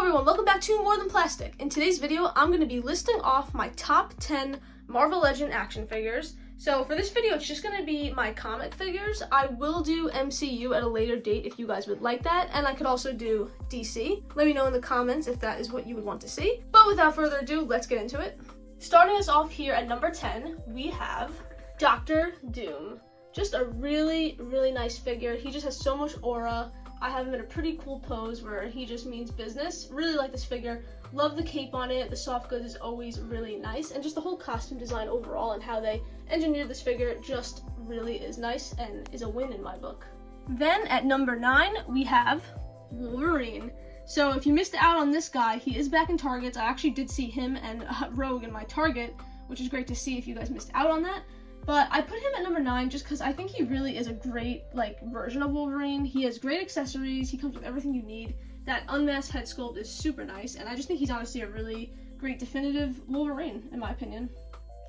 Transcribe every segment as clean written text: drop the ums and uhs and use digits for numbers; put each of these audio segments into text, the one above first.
everyone, welcome back to More Than Plastic. In today's video, I'm going to be listing off my top 10 Marvel Legends action figures. So for this video, it's just going to be my comic figures. I will do MCU at a later date if you guys would like that, and I could also do DC. Let me know in the comments if that is what you would want to see. But without further ado, let's get into it. Starting us off here at number 10, we have Doctor Doom. Just a really, really nice figure. He just has so much aura. I have him in a pretty cool pose where he just means business. Really like this figure. Love the cape on it. The soft goods is always really nice. And just the whole costume design overall and how they engineered this figure just really is nice and is a win in my book. Then at number 9, we have Wolverine. So if you missed out on this guy, he is back in Targets. I actually did see him and Rogue in my Target, which is great to see if you guys missed out on that. But I put him at number 9 just because I think he really is a great version of Wolverine. He has great accessories. He comes with everything you need. That unmasked head sculpt is super nice, and I just think he's honestly a really great definitive Wolverine, in my opinion.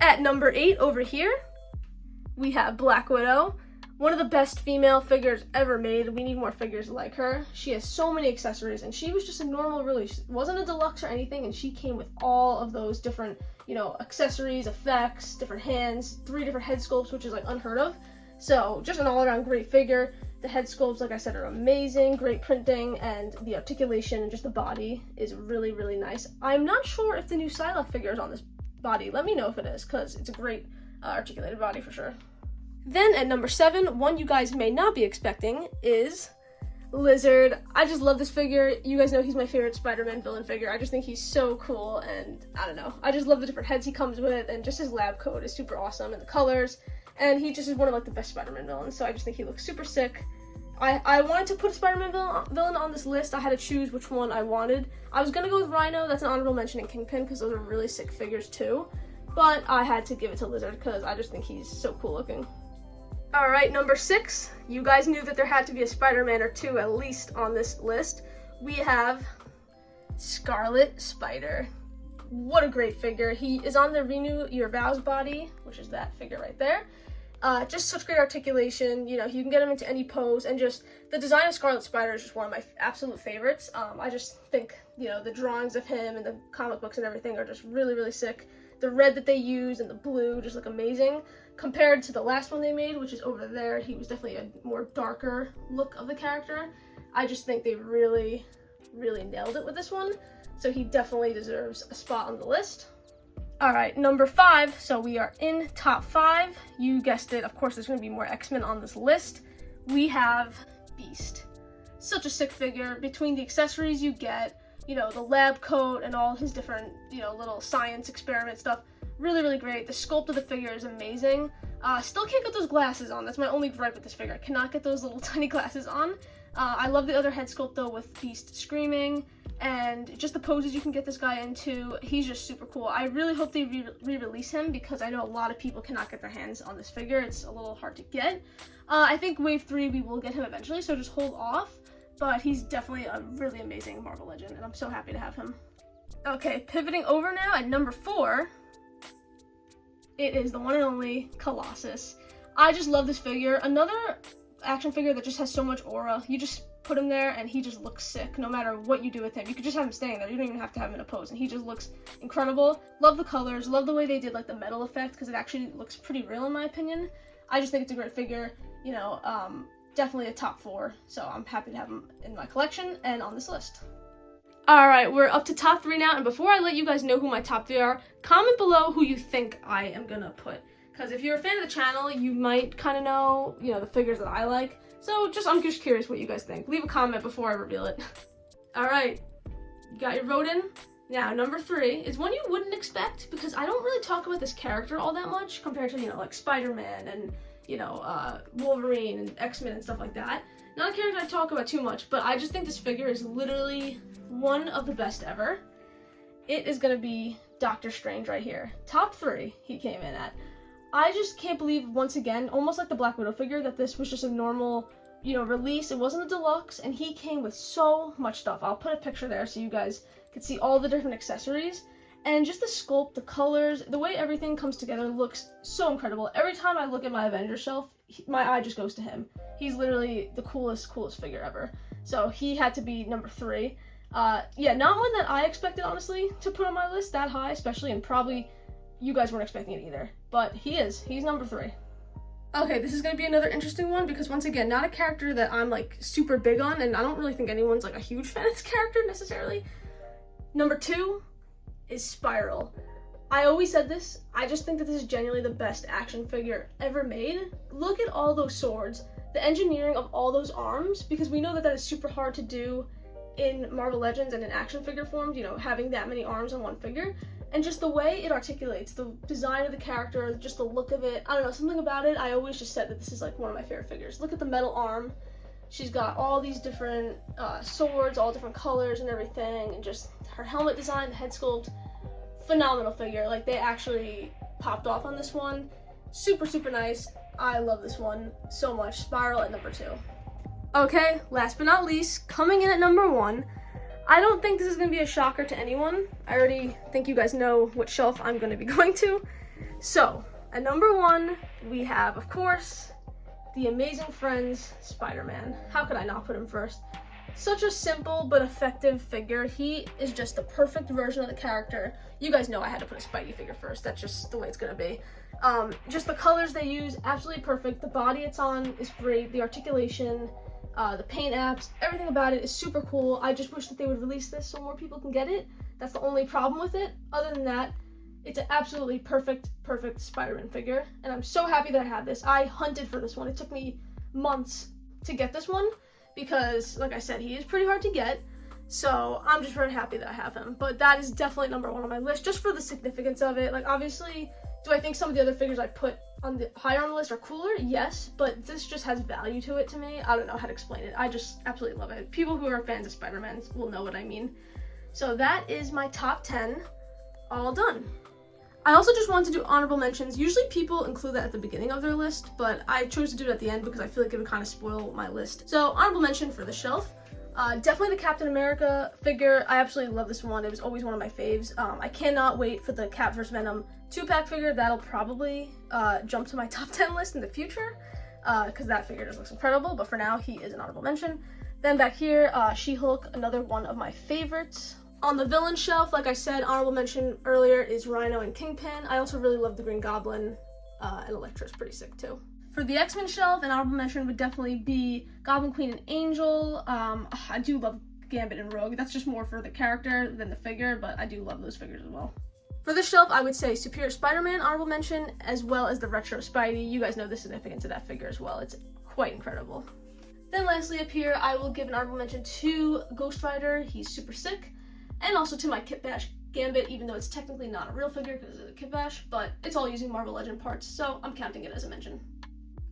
At number 8 over here, we have Black Widow. One of the best female figures ever made. We need more figures like her. She has so many accessories, and she was just a normal release. Wasn't a deluxe or anything, and she came with all of those different, accessories, effects, different hands, 3 different head sculpts, which is unheard of. So just an all-around great figure. The head sculpts, like I said, are amazing, great printing, and the articulation and just the body is really, really nice. I'm not sure if the new Psylocke figure is on this body. Let me know if it is, because it's a great articulated body for sure. Then at number 7, one you guys may not be expecting is Lizard. I just love this figure. You guys know he's my favorite Spider-Man villain figure. I just think he's so cool, and I don't know. I just love the different heads he comes with, and just his lab coat is super awesome, and the colors, and he just is one of the best Spider-Man villains, so I just think he looks super sick. I wanted to put a Spider-Man villain on this list. I had to choose which one I wanted. I was going to go with Rhino. That's an honorable mention, and Kingpin, because those are really sick figures too, but I had to give it to Lizard because I just think he's so cool looking. Alright, number 6, you guys knew that there had to be a Spider-Man or 2 at least on this list. We have Scarlet Spider. What a great figure. He is on the Renew Your Vows body, which is that figure right there. Just such great articulation, you can get him into any pose, and just the design of Scarlet Spider is just one of my absolute favorites. I just think, the drawings of him and the comic books and everything are just really, really sick. The red that they use and the blue just look amazing. Compared to the last one they made, which is over there, he was definitely a more darker look of the character. I just think they really, really nailed it with this one. So he definitely deserves a spot on the list. Alright, number 5, so we are in top 5. You guessed it, of course there's going to be more X-Men on this list. We have Beast. Such a sick figure. Between the accessories you get, the lab coat and all his different, little science experiment stuff. Really, really great. The sculpt of the figure is amazing. Still can't get those glasses on. That's my only gripe with this figure. I cannot get those little tiny glasses on. I love the other head sculpt though, with Beast screaming, and just the poses you can get this guy into. He's just super cool. I really hope they re-release him because I know a lot of people cannot get their hands on this figure. It's a little hard to get. I think Wave 3 we will get him eventually, so just hold off. But he's definitely a really amazing Marvel Legend, and I'm so happy to have him. Okay, pivoting over now at number 4, it is the one and only Colossus. I just love this figure. Another action figure that just has so much aura. You just put him there and he just looks sick no matter what you do with him. You could just have him staying there. You don't even have to have him in a pose, and he just looks incredible. Love the colors. Love the way they did the metal effect because it actually looks pretty real in my opinion. I just think it's a great figure. Definitely a top 4, so I'm happy to have him in my collection and on this list. Alright, we're up to top 3 now, and before I let you guys know who my top 3 are, comment below who you think I am gonna put. Because if you're a fan of the channel, you might kind of know, the figures that I like. So I'm just curious what you guys think. Leave a comment before I reveal it. Alright, you got your vote in? Now, number 3 is one you wouldn't expect, because I don't really talk about this character all that much compared to, Spider-Man and Wolverine and X-Men and stuff like that. Not a character I talk about too much, but I just think this figure is literally one of the best ever. It is going to be Doctor Strange right here. Top 3 he came in at. I just can't believe, once again, almost like the Black Widow figure, that this was just a normal, release. It wasn't a deluxe, and he came with so much stuff. I'll put a picture there so you guys can see all the different accessories. And just the sculpt, the colors, the way everything comes together looks so incredible. Every time I look at my Avengers shelf, my eye just goes to him. He's literally the coolest figure ever. So he had to be number 3. Yeah, not one that I expected, honestly, to put on my list that high, especially, and probably you guys weren't expecting it either. But he's number 3. Okay, this is going to be another interesting one because, once again, not a character that I'm, like, super big on, and I don't really think anyone's, like, a huge fan of this character, necessarily. Number 2 is Spiral. I always said this, I just think that this is genuinely the best action figure ever made. Look at all those swords, the engineering of all those arms, because we know that that is super hard to do in Marvel Legends and in action figure form, you know, having that many arms on one figure. And just the way it articulates, the design of the character, just the look of it, I don't know, something about it, I always just said that this is like one of my favorite figures. Look at the metal arm. She's got all these different swords, all different colors and everything, and just her helmet design, the head sculpt, phenomenal figure. Like, they actually popped off on this one. Super, super nice. I love this one so much. Spiral at number 2. Okay, last but not least, coming in at number 1, I don't think this is going to be a shocker to anyone. I already think you guys know what shelf I'm going to be going to. So, at number 1, we have, of course, the Amazing Friends Spider-Man. How could I not put him first? Such a simple but effective figure. He is just the perfect version of the character. You guys know I had to put a Spidey figure first. That's just the way it's going to be. Just the colors they use, absolutely perfect. The body it's on is great. The articulation, the paint apps, everything about it is super cool. I just wish that they would release this so more people can get it. That's the only problem with it. Other than that, it's an absolutely perfect Spider-Man figure, and I'm so happy that I have this. I hunted for this one. It took me months to get this one because, like I said, he is pretty hard to get, so I'm just very happy that I have him. But that is definitely number 1 on my list, just for the significance of it. Like, obviously, do I think some of the other figures I put on the higher on the list are cooler? Yes, but this just has value to it to me. I don't know how to explain it. I just absolutely love it. People who are fans of Spider-Man will know what I mean. So that is my top 10 all done. I also just wanted to do honorable mentions. Usually people include that at the beginning of their list, but I chose to do it at the end because I feel like it would kind of spoil my list. So honorable mention for the shelf. Definitely the Captain America figure. I absolutely love this one. It was always one of my faves. I cannot wait for the Cap vs. Venom 2-pack figure. That'll probably jump to my top 10 list in the future because that figure just looks incredible. But for now, he is an honorable mention. Then back here, She-Hulk, another one of my favorites. On the villain shelf, like I said, honorable mention earlier is Rhino and Kingpin. I also really love the Green Goblin, and Elektra's pretty sick too. For the X-Men shelf, an honorable mention would definitely be Goblin Queen and Angel. I do love Gambit and Rogue. That's just more for the character than the figure, but I do love those figures as well. For this shelf, I would say Superior Spider-Man, honorable mention, as well as the Retro Spidey. You guys know the significance of that figure as well. It's quite incredible. Then lastly up here, I will give an honorable mention to Ghost Rider. He's super sick. And also to my Kit Bash Gambit, even though it's technically not a real figure because it's a Kit Bash, but it's all using Marvel Legend parts, so I'm counting it as a mention.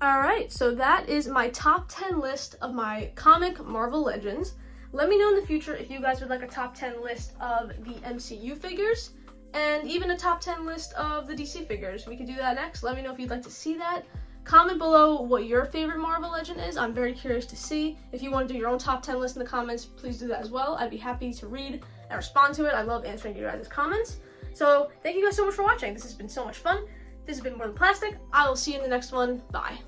Alright, so that is my top 10 list of my comic Marvel Legends. Let me know in the future if you guys would like a top 10 list of the MCU figures, and even a top 10 list of the DC figures. We could do that next. Let me know if you'd like to see that. Comment below what your favorite Marvel Legend is. I'm very curious to see. If you want to do your own top 10 list in the comments, please do that as well. I'd be happy to read and respond to it. I love answering you guys' comments. So thank you guys so much for watching. This has been so much fun. This has been More Than Plastic. I will see you in the next one. Bye.